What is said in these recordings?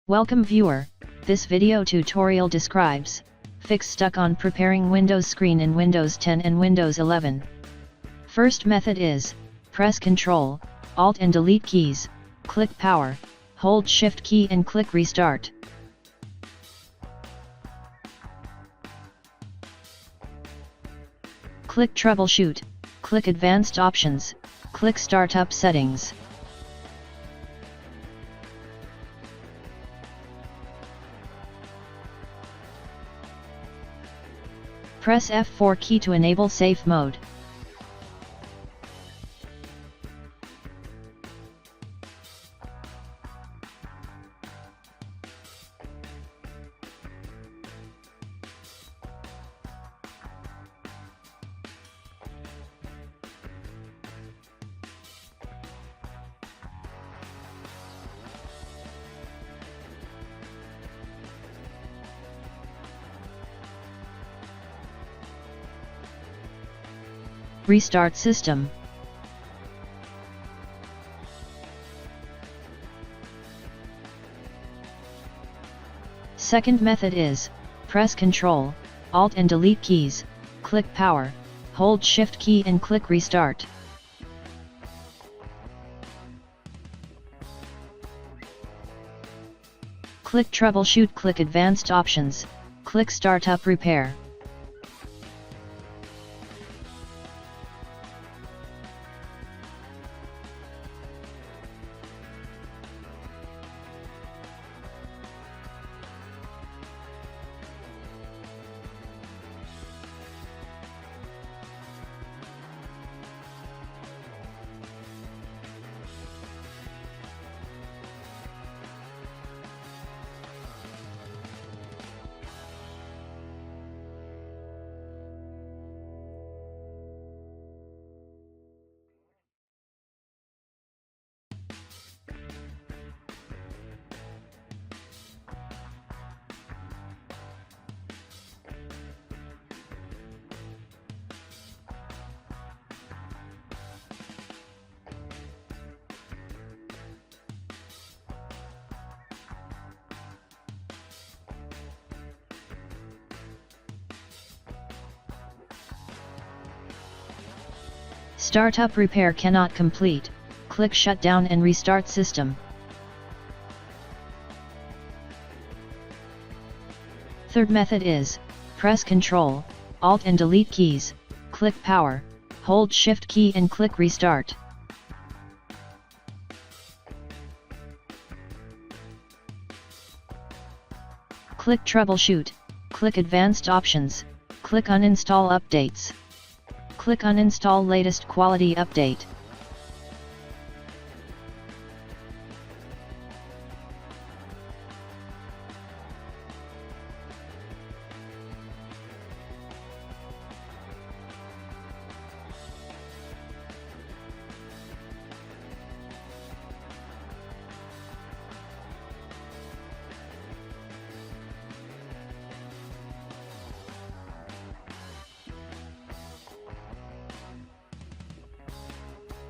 Welcome viewer, this video tutorial describes fix stuck on preparing Windows screen in Windows 10 and Windows 11. First method is, press Ctrl, Alt and Delete keys, click Power, hold Shift key and click Restart. Click Troubleshoot, click Advanced Options, click Startup Settings. Press F4 key to enable safe mode. Restart system. Second method is, press Ctrl, Alt and Delete keys, click Power, hold Shift key and click Restart. Click Troubleshoot, click Advanced Options, click Startup Repair. Startup repair cannot complete, click Shutdown and restart system. Third method is, press Ctrl, Alt and Delete keys, click Power, hold Shift key and click Restart. Click Troubleshoot, click Advanced Options, click Uninstall Updates. Click Uninstall Latest Quality Update.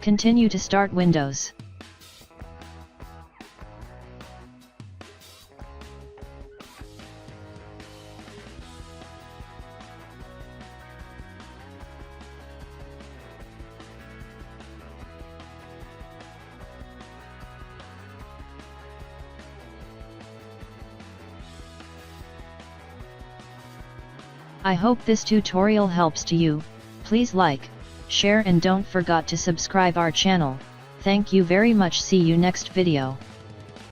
Continue to start Windows. I hope this tutorial helps to you. Please like, share and don't forget to subscribe our channel. Thank you very much. See you next video.